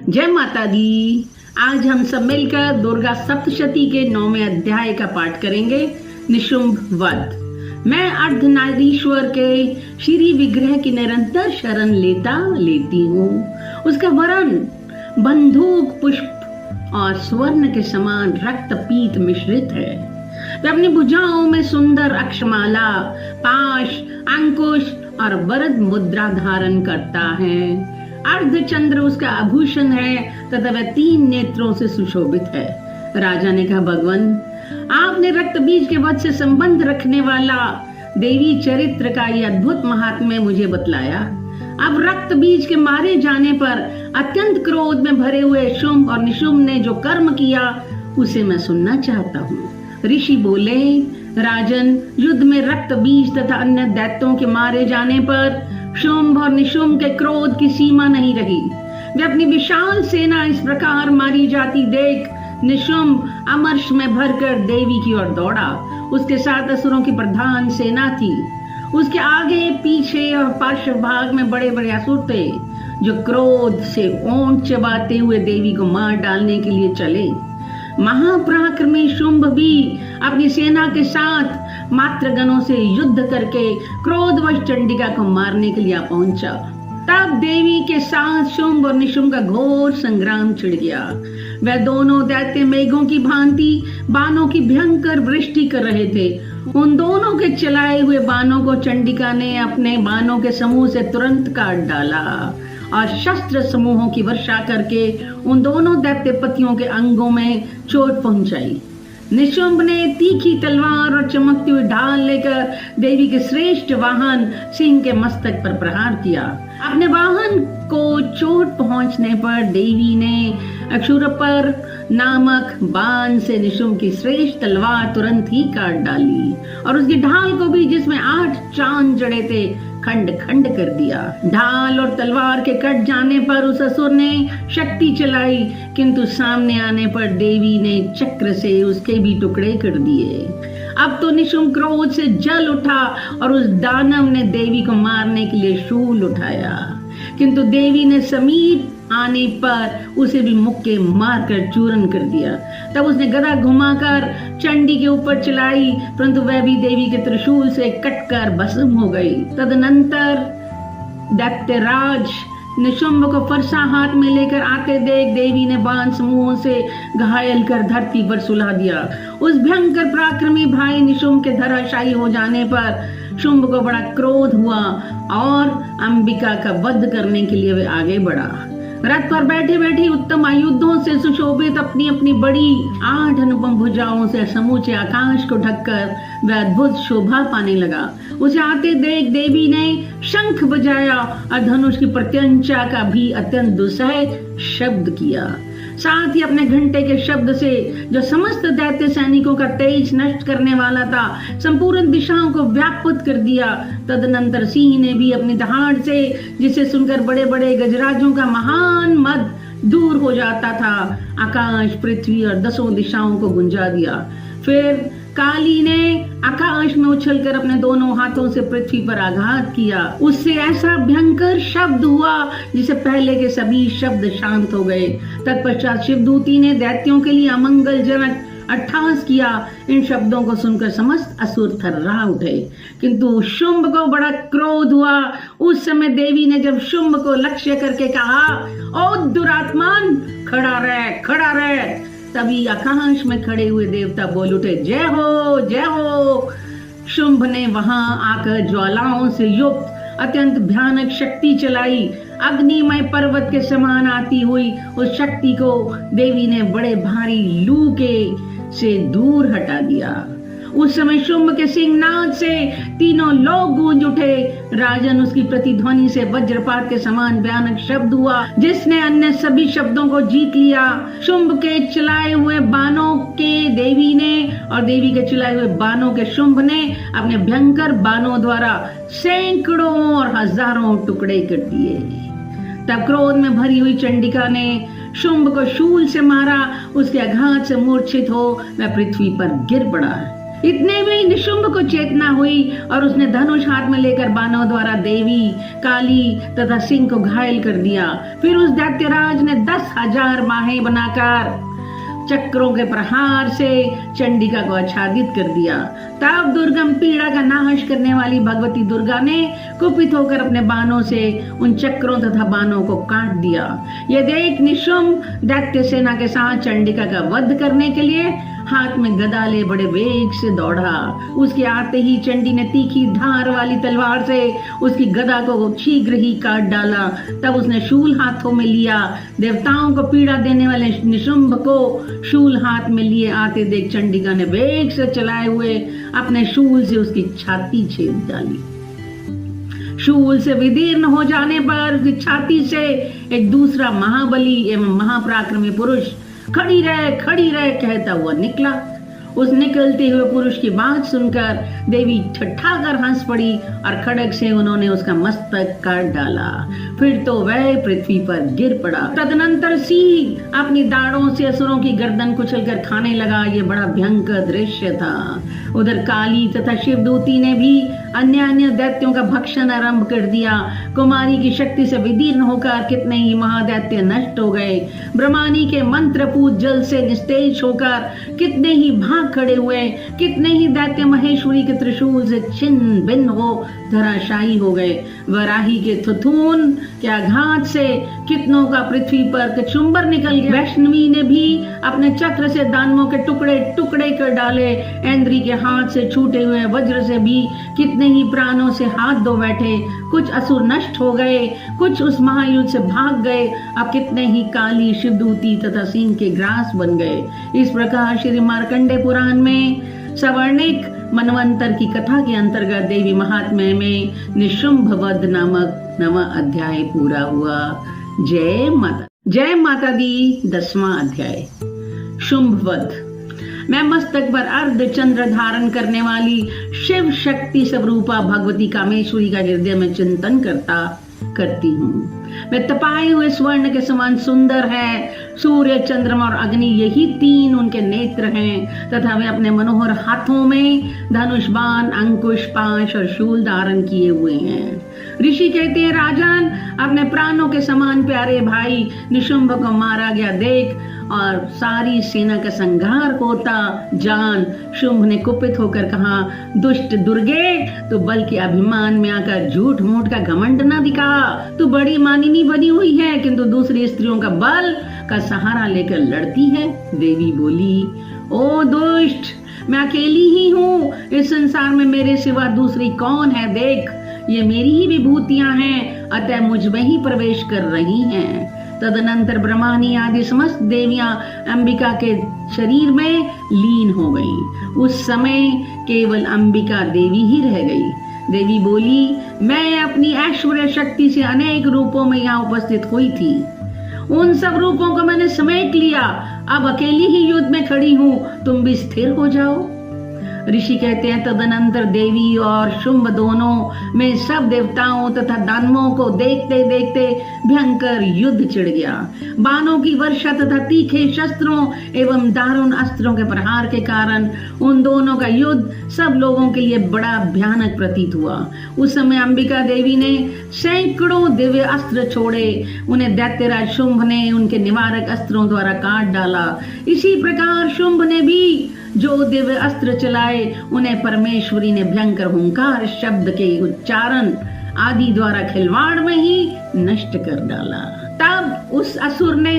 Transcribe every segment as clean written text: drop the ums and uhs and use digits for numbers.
जय माता दी। आज हम सब मिलकर दुर्गा सप्तशती के 9वें अध्याय का पाठ करेंगे, निशुंभ वध। मैं अर्धनारीश्वर के श्री विग्रह की निरंतर शरण लेती हूँ। उसका वरण बंदूक पुष्प और स्वर्ण के समान रक्त पीत मिश्रित है। वह अपनी भुजाओं में सुंदर अक्षमाला, पाश, अंकुश और वरद मुद्रा धारण करता है। अर्धचंद्र उसका आभूषण है तथा वह 3 नेत्रों से सुशोभित है। राजा ने कहा, भगवान, आपने रक्त बीज के वध से संबंध रखने वाला देवी चरित्र का ये अद्भुत महात्म्य मुझे बतलाया। अब रक्त बीज के मारे जाने पर अत्यंत क्रोध में भरे हुए शुंभ और निशुंभ ने जो कर्म किया उसे मैं सुनना चाहता हूँ। ऋषि बोले, राजन, युद्ध में रक्त बीज तथा अन्य दैत्यों के मारे जाने पर शुंभ और निशुंभ के क्रोध की सीमा नहीं रही। वे अपनी विशाल सेना इस प्रकार मारी जाती देख निशुंभ अमर्ष में भरकर देवी की ओर दौड़ा। उसके साथ असुरों की प्रधान सेना थी। उसके आगे पीछे और पार्श्व भाग में बड़े बड़े असुर थे जो क्रोध से ओंठ चबाते हुए देवी को मार डालने के लिए चले। महापराक्रमी शुंभ भी अपनी सेना के साथ मात्रगणों से युद्ध करके क्रोधवश चंडिका को मारने के लिए पहुंचा। तब देवी के साथ शुंभ और निशुंभ का घोर संग्राम छिड़ गया। वह दोनों दैत्य मेघों की भांति बाणों की भयंकर वृष्टि कर रहे थे। उन दोनों के चलाए हुए बाणों को चंडिका ने अपने बाणों के समूह से तुरंत काट डाला और शस्त्र समूहों की वर्षा करके उन दोनों दैत्यपतियों के अंगों में चोट पहुंचाई। निशुंभ ने तीखी तलवार और चमकती हुई ढाल लेकर देवी के श्रेष्ठ वाहन सिंह के मस्तक पर प्रहार किया। अपने वाहन को चोट पहुंचने पर देवी ने अक्षुरपर नामक बाण से निशुंभ की श्रेष्ठ तलवार तुरंत ही काट डाली और उसकी ढाल को भी, जिसमें 8 चांद जड़े थे, खंड खंड कर दिया। ढाल और तलवार के कट जाने पर उस असुर ने शक्ति चलाई, किंतु सामने आने पर देवी ने चक्र से उसके भी टुकड़े कर दिए। अब तो निशुंभ क्रोध से जल उठा और उस दानव ने देवी को मारने के लिए शूल उठाया, किंतु देवी ने समीप आने पर उसे भी मुक्के मारकर चूरन कर दिया। तब उसने गदा घुमाकर चंडी के ऊपर चलाई, परंतु वह भी देवी के त्रिशूल से कटकर भस्म हो गई। तदनंतर दैत्यराज निशुंभ को फरसा हाथ में लेकर आते देख देवी ने बाण समूहों से घायल कर धरती पर सुला दिया। उस भयंकर पराक्रमी भाई निशुंभ के धराशायी हो जाने पर शुंभ को बड़ा क्रोध हुआ और अंबिका का वध करने के लिए वे आगे बढ़ा। रथ पर बैठे बैठे उत्तम आयुधों से सुशोभित अपनी अपनी बड़ी 8 अनुपम भुजाओं से समूचे आकाश को ढककर वह अद्भुत शोभा पाने लगा। उसे आते देख देवी ने शंख बजाया और धनुष की प्रत्यंचा का भी अत्यंत दुस्सह शब्द किया। साथ ही अपने घंटे के शब्द से, जो समस्त दैत्य सैनिकों का तेज नष्ट करने वाला था, संपूर्ण दिशाओं को व्याप्त कर दिया। तदनंतर सिंह ने भी अपनी दहाड़ से, जिसे सुनकर बड़े बड़े गजराजों का महान मद दूर हो जाता था, आकाश, पृथ्वी और 10 दिशाओं को गुंजा दिया। फिर काली ने आकाश में उछलकर अपने दोनों हाथों से पृथ्वी पर आघात किया। उससे ऐसा भयंकर शब्द हुआ जिसे पहले के सभी शब्द शांत हो गए। तत्पश्चात शिवदूती ने दैत्यों के लिए अमंगलजनक अट्टहास किया। इन शब्दों को सुनकर समस्त असुर थर्रा उठे, किंतु शुंभ को बड़ा क्रोध हुआ। उस समय देवी ने जब शुंभ को लक्ष्य करके कहा, ओ दुरात्मान, खड़ा रह, खड़ा रह। तभी आकाश में खड़े हुए देवता बोल उठे, जय हो, जय हो। शुंभ ने वहां आकर ज्वालाओं से युक्त अत्यंत भयानक शक्ति चलाई। अग्निमय पर्वत के समान आती हुई उस शक्ति को देवी ने बड़े भारी लू के से दूर हटा दिया। उस समय शुंभ के सिंहनाद से तीनों लोग गूंज उठे। राजन, उसकी प्रतिध्वनि से वज्रपात के समान भयानक शब्द हुआ, जिसने अन्य सभी शब्दों को जीत लिया। शुंभ के चलाए हुए बाणों के देवी ने और देवी के चलाए हुए बाणों के शुंभ ने अपने भयंकर बाणों द्वारा सैकड़ों और हजारों टुकड़े कर दिए। तब क्रोध में भरी हुई चंडिका ने शुंभ को शूल से मारा। उसके आघात से मूर्छित हो वह पृथ्वी पर गिर पड़ा। इतने में ही निशुंभ को चेतना हुई और उसने धनुष हाथ में लेकर बाणों द्वारा देवी, काली तथा सिंह को घायल कर दिया। फिर उस दैत्यराज ने 10,000 माहे बनाकर चक्रों के प्रहार से चंडिका को आच्छादित कर दिया। तब दुर्गम पीड़ा का नाश करने वाली भगवती दुर्गा ने कुपित होकर अपने बाणों से उन चक्रों तथा बाणों को काट दिया। यह देख निशुंभ दैत्य सेना के साथ चंडिका का वध करने के लिए हाथ में गदा ले बड़े वेग से दौड़ा। उसके आते ही चंडी ने तीखी धार वाली तलवार से उसकी गदा को शीघ्र ही काट डाला। तब उसने शूल हाथों में लिया। देवताओं को पीड़ा देने वाले निशुंभ को शूल हाथ में लिए आते देख चंडिका ने वेग से चलाए हुए अपने शूल से उसकी छाती छेद डाली। शूल से विदीर्ण हो जाने पर उसकी छाती से एक दूसरा महाबली एवं महापराक्रमी पुरुष खड़ी रह कहता हुआ निकला। उस निकलते हुए पुरुष की बात सुनकर देवी ठठाकर हंस पड़ी और खड़ग से उन्होंने उसका मस्तक काट डाला। फिर तो वह पृथ्वी पर गिर पड़ा। तदनंतर सिंह अपनी दाढ़ों से असुरों की गर्दन कुचलकर खाने लगा। ये बड़ा भयंकर दृश्य था। उधर काली तथा शिवदूती ने भी अन्य दैत्यों का भक्षण आरंभ कर दिया। कुमारी की शक्ति से विदीर्ण होकर कितने ही महादैत्य नष्ट हो गए। ब्रह्मानी के मंत्रपूत जल से निस्तेज होकर कितने ही भाग खड़े हुए। कितने ही दैत्य महेश्वरी के त्रिशूल से छिन्न भिन्न हो धराशायी हो गए। वराही के थुथुन के आघात से कितनों का पृथ्वी पर कचुम्बर निकल गया। वैष्णवी ने भी अपने चक्र से दानवों के टुकड़े टुकड़े कर डाले। इंद्री के हाथ से छूटे हुए वज्र से भी कितने ही प्राणों से हाथ धो बैठे। कुछ असुर नष्ट हो गए, कुछ उस महायुद्ध से भाग गए। अब कितने ही काली, शिवदूती तथा सिंह के ग्रास बन गए। इस प्रकार श्री मार्कंडेय पुराण में सवर्णिक मनवंतर की कथा के अंतर्गत देवी महात्म्य में निशुंभ वध नामक 9वां अध्याय पूरा हुआ। जय माता दी। 10वां अध्याय शुंभ वध। मैं मस्तक पर अर्ध चंद्र धारण करने वाली शिव शक्ति स्वरूपा भगवती कामेश्वरी का हृदय में चिंतन करती हूँ। वे तपाए हुए स्वर्ण के समान सुंदर है। सूर्य, चंद्रमा और अग्नि यही 3 उनके नेत्र हैं तथा वे अपने मनोहर हाथों में धनुष, बाण, अंकुश, पाश और शूल धारण किए हुए हैं। ऋषि कहते हैं, राजन, अपने प्राणों के समान प्यारे भाई निशुंभ को मारा गया देख और सारी सेना का संहार होता जान शुंभ ने कुपित होकर कहा, दुष्ट दुर्गे, तू बल के अभिमान में आकर झूठ मूठ का घमंड न दिखा। तू बड़ी मानिनी बनी हुई है किंतु दूसरी स्त्रियों का बल का सहारा लेकर लड़ती है। देवी बोली, ओ दुष्ट, मैं अकेली ही हूँ। इस संसार में मेरे सिवा दूसरी कौन है? देख, ये मेरी ही विभूतियां हैं, अतः मुझ में ही प्रवेश कर रही हैं। तदनंतर ब्रह्मानी आदि समस्त देवियां अंबिका के शरीर में लीन हो गईं। उस समय केवल अंबिका देवी ही रह गई। देवी बोली, मैं अपनी ऐश्वर्य शक्ति से अनेक रूपों में यहाँ उपस्थित हुई थी। उन सब रूपों को मैंने समेट लिया। अब अकेली ही युद्ध में खड़ी हूँ, तुम भी स्थिर हो जाओ। ऋषि कहते हैं, तदनंतर देवी और शुंभ दोनों में सब देवताओं तथा दानवों को देखते देखते भयंकर युद्ध छिड़ गया। बाणों की वर्षा तथा तीखे शस्त्रों एवं दारुण अस्त्रों के प्रहार के कारण उन दोनों का युद्ध सब लोगों के लिए बड़ा भयानक प्रतीत हुआ। उस समय अंबिका देवी ने सैकड़ों दिव्य अस्त्र छोड़े। उन्हें दैत्यराज शुंभ ने उनके निवारक अस्त्रों द्वारा काट डाला। इसी प्रकार शुंभ ने भी जो दिव्य अस्त्र चलाए उन्हें परमेश्वरी ने भयंकर हुंकार शब्द के उच्चारण आदि द्वारा खिलवाड़ में ही नष्ट कर डाला। तब उस असुर ने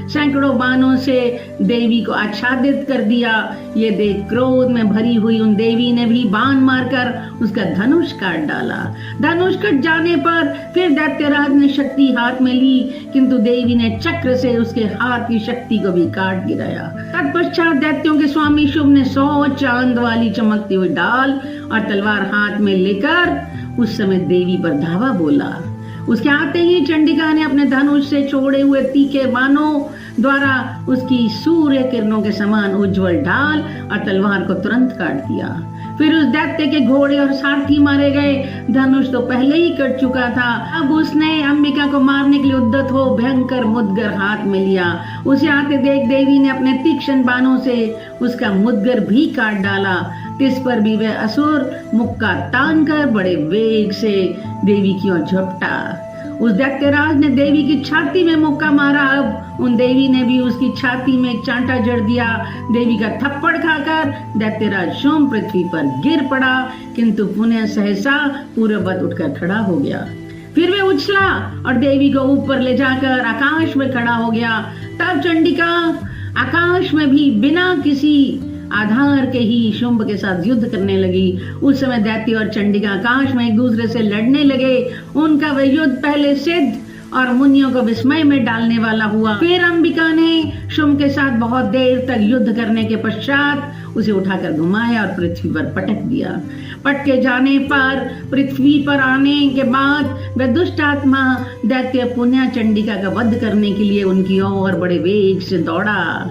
सैकड़ों बाणों से देवी को आच्छादित कर दिया। ये देख क्रोध में भरी हुई उन देवी ने भी बाण मारकर उसका धनुष काट डाला। धनुष कट जाने पर फिर दैत्यराज ने शक्ति हाथ में ली, किंतु देवी ने चक्र से उसके हाथ की शक्ति को भी काट गिराया। तत्पश्चात दैत्यों के स्वामी शुंभ ने 100 चांद वाली चमकती हुई डाल और तलवार हाथ में लेकर उस समय देवी पर धावा बोला। उसके आते ही चंडिका ने अपने धनुष से छोड़े हुए तीखे बाणों द्वारा उसकी सूर्य किरणों के समान उज्जवल ढाल और तलवार को तुरंत काट दिया। फिर उस दैत्य के घोड़े और सारथी मारे गए। धनुष तो पहले ही कट चुका था। अब उसने अंबिका को मारने के लिए उद्यत हो भयंकर मुद्गर हाथ में लिया। उसे आते देख देवी ने अपने तीक्ष्ण बाणों से उसका मुद्गर भी काट डाला। इस पर भी वह असुर मुक्का तान कर बड़े वेग से देवी की ओर झपटा। उस दैत्यराज ने देवी की छाती में मुक्का मारा। अब उन देवी ने भी उसकी छाती में एक चांटा जड़ दिया। देवी का थप्पड़ खाकर दैत्यराज शुंभ पृथ्वी पर गिर पड़ा, किंतु पुनः सहसा पूर्ववत उठकर खड़ा हो गया। फिर वे उछला और देवी को ऊपर ले जाकर आकाश में खड़ा हो गया। तब चंडिका आकाश में भी बिना किसी आधार के ही शुंभ के साथ युद्ध करने लगी। उस समय दैत्य और चंडिका आकाश में एक दूसरे से लड़ने लगे। उनका वह युद्ध पहले सिद्ध और मुनियों को विस्मय में डालने वाला हुआ। फिर अंबिका ने शुंभ के साथ बहुत देर तक युद्ध करने के पश्चात उसे उठाकर घुमाया और पृथ्वी पर पटक दिया। पटके जाने पर पृथ्वी पर आने के बाद वह दुष्ट आत्मा दैत्य पुनः चंडिका का वध करने के लिए उनकी ओर बड़े वेग से दौड़ा।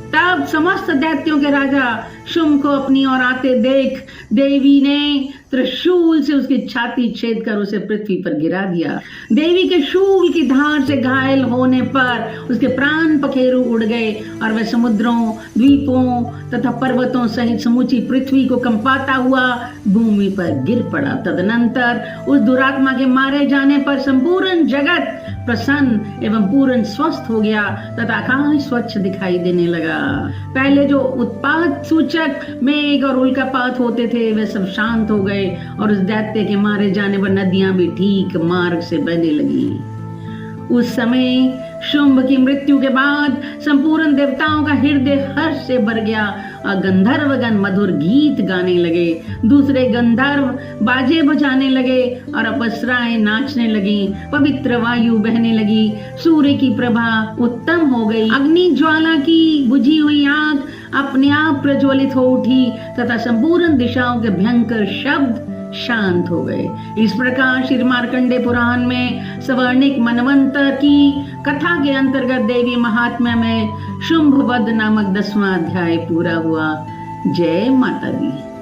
तब समस्त दैत्यों के राजा शुंभ को अपनी ओर आते देख देवी ने त्रिशूल से उसकी छाती छेद कर उसे पृथ्वी पर गिरा दिया। देवी के शूल की धार से घायल होने पर उसके प्राण पखेरु उड़ गए और वह समुद्रों, द्वीपों तथा पर्वतों सहित समूची पृथ्वी को कंपाता हुआ भूमि पर गिर पड़ा। तदनंतर उस दुरात्मा के मारे जाने पर संपूर्ण जगत प्रसन्न एवं पूर्ण स्वस्थ हो गया तथा आकाश स्वच्छ दिखाई देने लगा। पहले जो उत्पात सूचक मेघ और उल्कापात होते थे वे सब शांत हो गए और उस दैत्य के मारे जाने पर नदियां भी ठीक मार्ग से बहने लगी। उस समय शुंभ की मृत्यु के बाद संपूर्ण देवताओं का हृदय हर्ष से भर गया और गंधर्वगण मधुर गीत गाने लगे। दूसरे गंधर्व बाजे बजाने लगे और अप्सराएं नाचने लगी। पवित्र वायु बहने लगी। सूर्य की प्रभा उत्तम हो गई। अग्नि ज्वाला की बुझी हुई आग अपने आप प्रज्वलित हो उठी तथा संपूर्ण दिशाओं के भयंकर शब्द शांत हो गए। इस प्रकार श्री मार्कंडे पुराण में सवर्णिक मनवंतर की कथा के अंतर्गत देवी महात्म्य में शुंभ वध नामक 10वां अध्याय पूरा हुआ। जय माता दी।